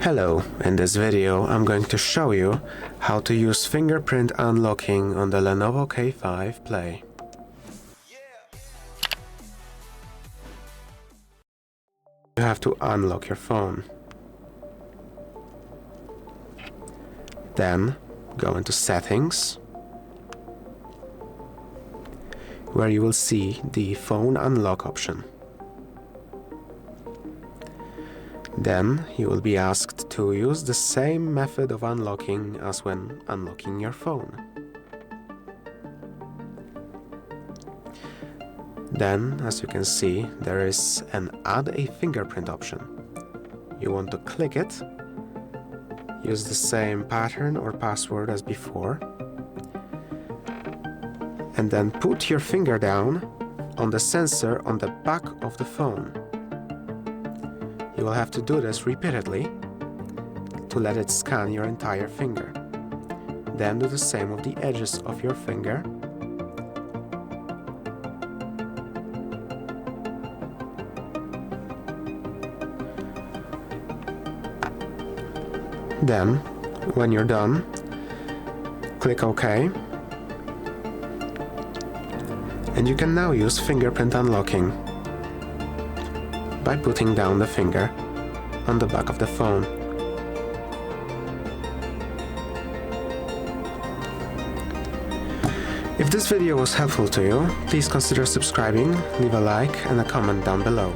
Hello, in this video I'm going to show you how to use fingerprint unlocking on the LENOVO K5 Play. You have to unlock your phone. Then go into Settings, where you will see the phone unlock option. Then you will be asked to use the same method of unlocking as when unlocking your phone. Then, as you can see, there is an Add a Fingerprint option. You want to click it, use the same pattern or password as before, and then put your finger down on the sensor on the back of the phone. You will have to do this repeatedly to let it scan your entire finger. Then do the same with the edges of your finger. Then, when you're done, click OK. And you can now use fingerprint unlocking by putting down the finger on the back of the phone. If this video was helpful to you, please consider subscribing, leave a like and a comment down below.